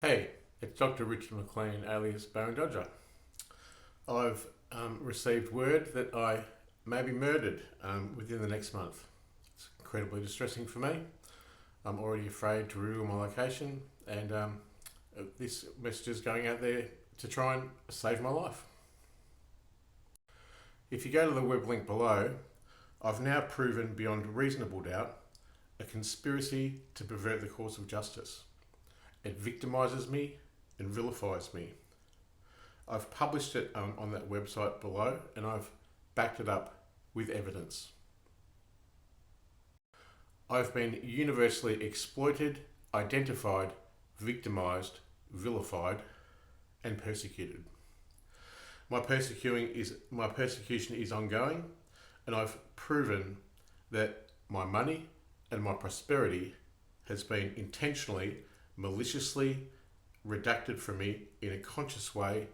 Hey, it's Dr. Richard McLean, alias Baron Dodger. I've received word that I may be murdered within the next month. It's incredibly distressing for me. I'm already afraid to reveal my location, and this message is going out there to try and save my life. If you go to the web link below, I've now proven beyond reasonable doubt a conspiracy to pervert the course of justice. It victimises me and vilifies me. I've published it on that website below, and I've backed it up with evidence. I've been universally exploited, identified, victimised, vilified, and persecuted. My persecution is ongoing, and I've proven that my money and my prosperity has been intentionally, maliciously redacted from me in a conscious way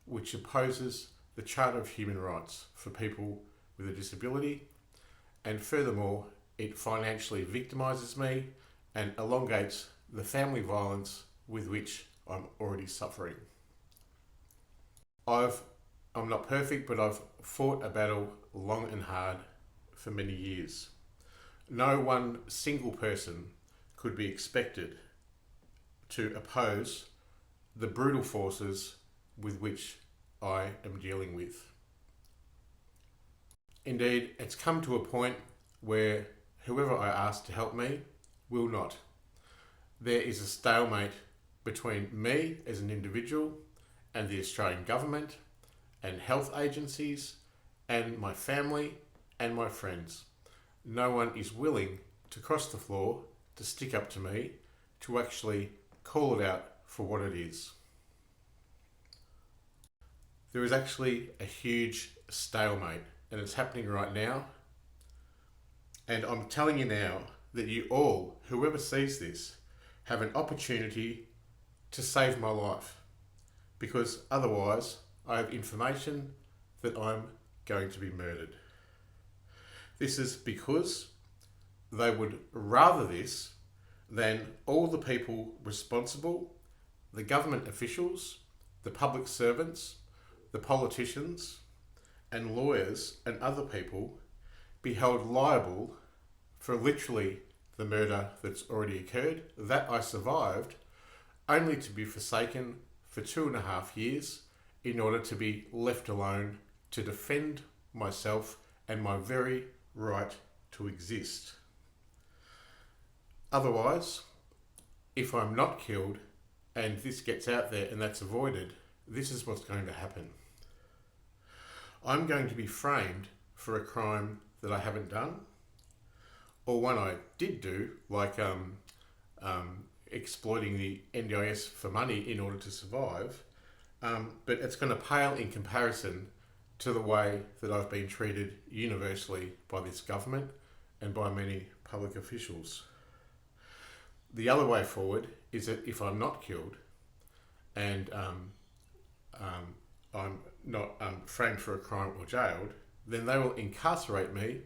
which opposes the Charter of Human Rights for people with a disability, and furthermore it financially victimises me and elongates the family violence with which I'm already suffering. I'm not perfect, but I've fought a battle long and hard for many years. No one single person could be expected to oppose the brutal forces with which I am dealing with. Indeed, it's come to a point where whoever I ask to help me will not. There is a stalemate between me as an individual and the Australian government and health agencies and my family and my friends. No one is willing to cross the floor, to stick up to me, to actually call it out for what it is. There is actually a huge stalemate, and it's happening right now. And I'm telling you now that you all, whoever sees this, have an opportunity to save my life, because otherwise I have information that I'm going to be murdered. This is because they would rather this than all the people responsible, the government officials, the public servants, the politicians, and lawyers and other people be held liable for literally the murder that's already occurred, that I survived, only to be forsaken for 2.5 years in order to be left alone to defend myself and my very right to exist. Otherwise, if I'm not killed and this gets out there and that's avoided, this is what's going to happen. I'm going to be framed for a crime that I haven't done, or one I did do, like exploiting the NDIS for money in order to survive, but it's going to pale in comparison to the way that I've been treated universally by this government and by many public officials. The other way forward is that if I'm not killed and I'm not framed for a crime or jailed, then they will incarcerate me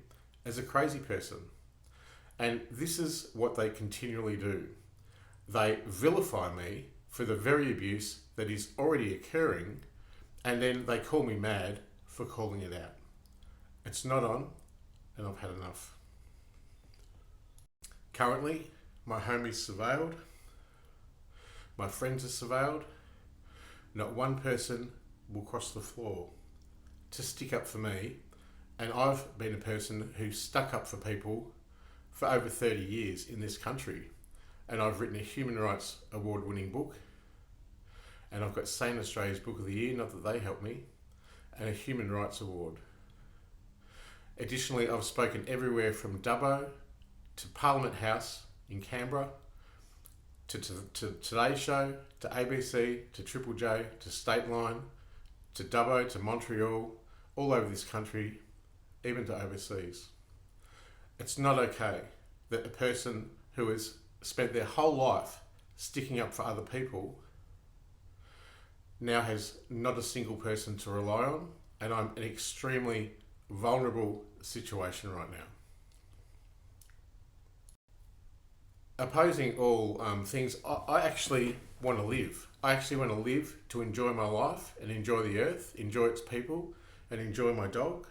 as a crazy person. And this is what they continually do. They vilify me for the very abuse that is already occurring, and then they call me mad for calling it out. It's not on, and I've had enough. Currently, my home is surveilled, my friends are surveilled. Not one person will cross the floor to stick up for me, and I've been a person who stuck up for people for over 30 years in this country, and I've written a Human Rights Award-winning book, and I've got Sane Australia's Book of the Year, not that they helped me, and a Human Rights Award. Additionally, I've spoken everywhere from Dubbo to Parliament House in Canberra, to Today's Show, to ABC, to Triple J, to State Line, to Dubbo, to Montreal, all over this country, even to overseas. It's not okay that a person who has spent their whole life sticking up for other people now has not a single person to rely on, and I'm in an extremely vulnerable situation right now. opposing all things, I actually want to live. I actually want to live to enjoy my life and enjoy the earth, enjoy its people, and enjoy my dog,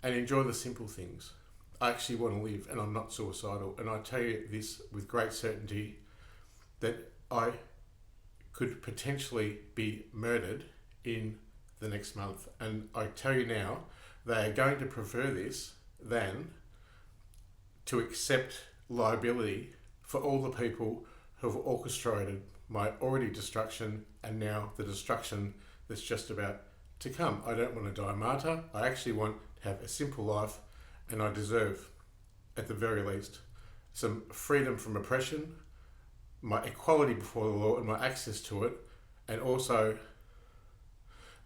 and enjoy the simple things. I actually want to live, and I'm not suicidal. And I tell you this with great certainty, that I could potentially be murdered in the next month. And I tell you now, they are going to prefer this than to accept liability for all the people who have orchestrated my already destruction and now the destruction that's just about to come. I don't want to die a martyr. I actually want to have a simple life, and I deserve, at the very least, some freedom from oppression, my equality before the law and my access to it, and also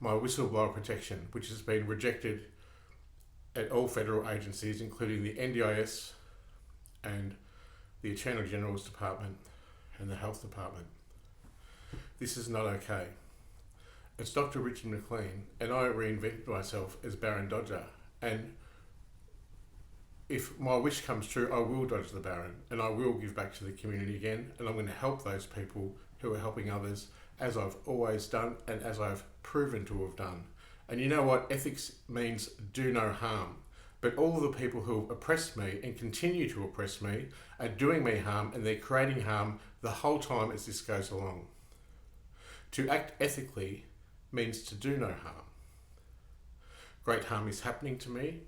my whistleblower protection, which has been rejected at all federal agencies, including the NDIS and the Attorney General's Department and the Health Department. This is not okay. It's Dr. Richard McLean, and I reinvented myself as Baron Dodger. And if my wish comes true, I will dodge the Baron, and I will give back to the community again, and I'm going to help those people who are helping others, as I've always done and as I've proven to have done. And you know what? Ethics means do no harm. But all of the people who have oppressed me and continue to oppress me are doing me harm, and they're creating harm the whole time as this goes along. To act ethically means to do no harm. Great harm is happening to me,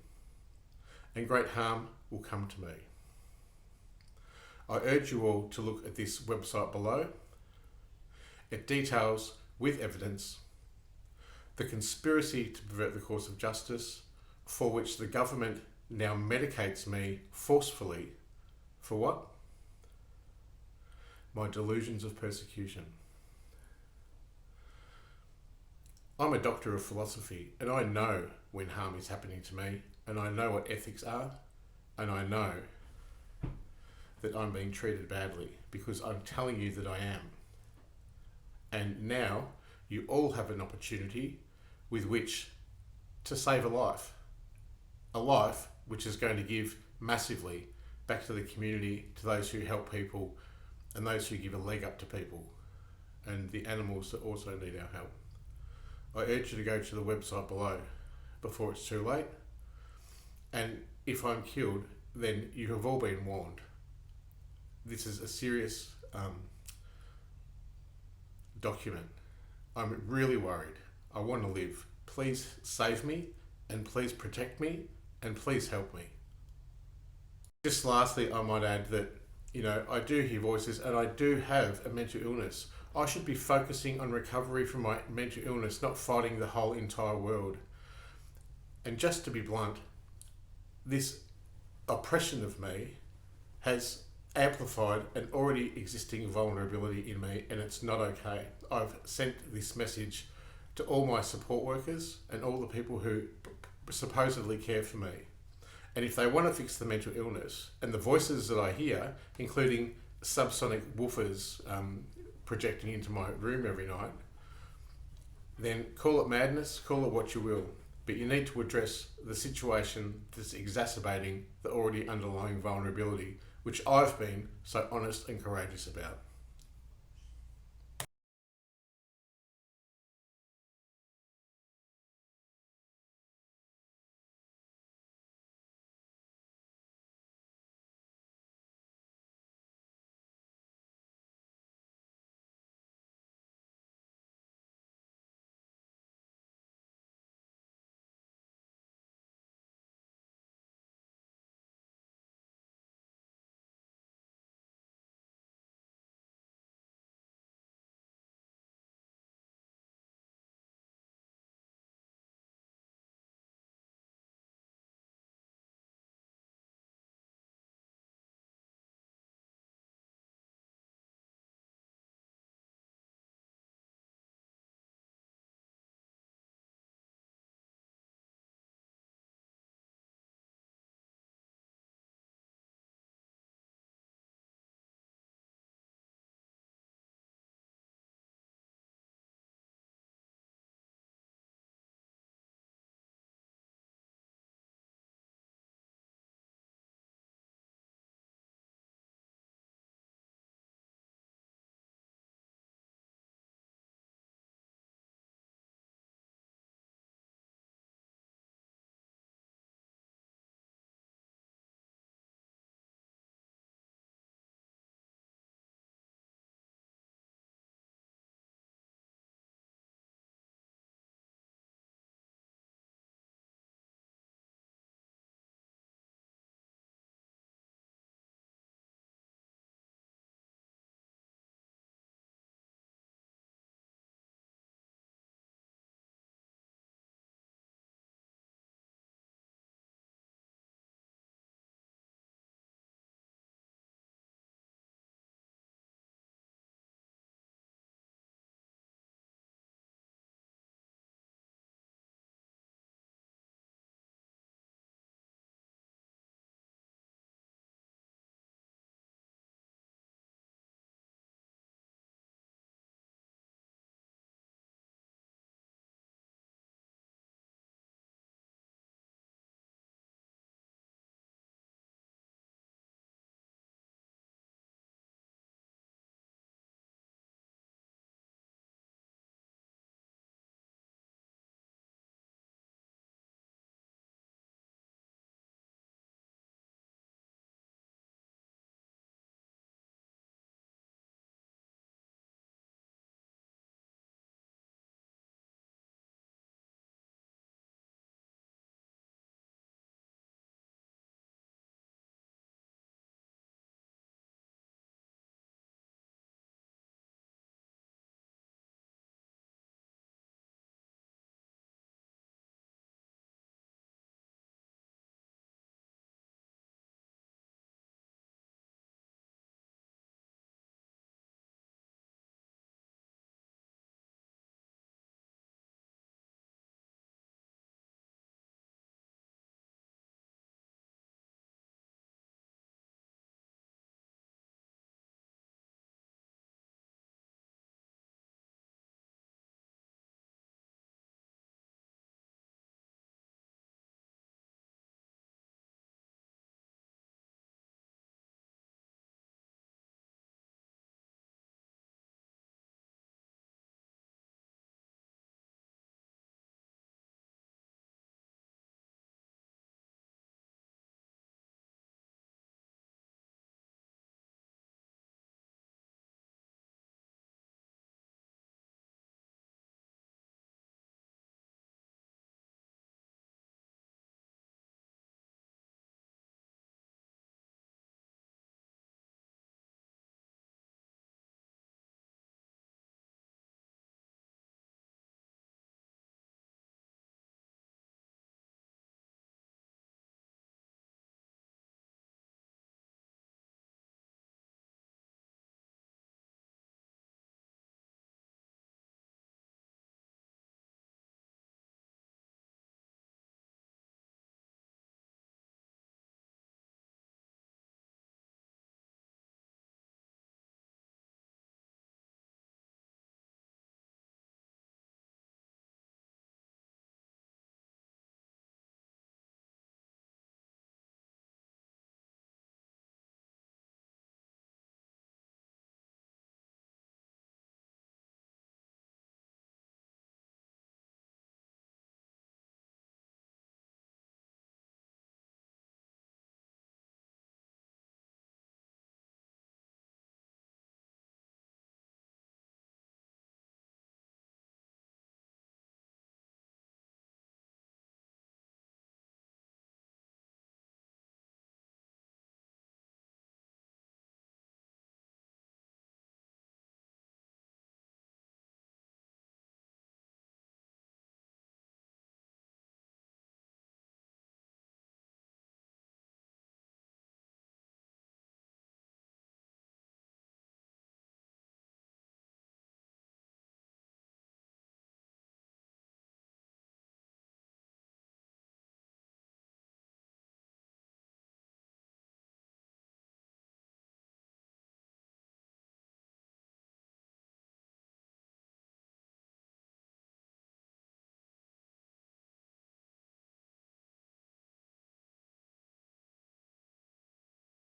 and great harm will come to me. I urge you all to look at this website below. It details, with evidence, the conspiracy to pervert the course of justice, for which the government now medicates me forcefully. For what? My delusions of persecution. I'm a doctor of philosophy, and I know when harm is happening to me, and I know what ethics are, and I know that I'm being treated badly, because I'm telling you that I am. And now you all have an opportunity with which to save a life which is going to give massively back to the community, to those who help people and those who give a leg up to people and the animals that also need our help. I urge you to go to the website below before it's too late, and if I'm killed, then you have all been warned. This is a serious document. I'm really worried. I want to live. Please save me, and please protect me, and please help me. Just lastly, I might add that, I do hear voices, and I do have a mental illness. I should be focusing on recovery from my mental illness, not fighting the whole entire world. And just to be blunt, this oppression of me has amplified an already existing vulnerability in me, and it's not okay. I've sent this message to all my support workers and all the people who supposedly care for me. And if they want to fix the mental illness and the voices that I hear, including subsonic woofers projecting into my room every night, then call it madness, call it what you will. But you need to address the situation that's exacerbating the already underlying vulnerability, which I've been so honest and courageous about.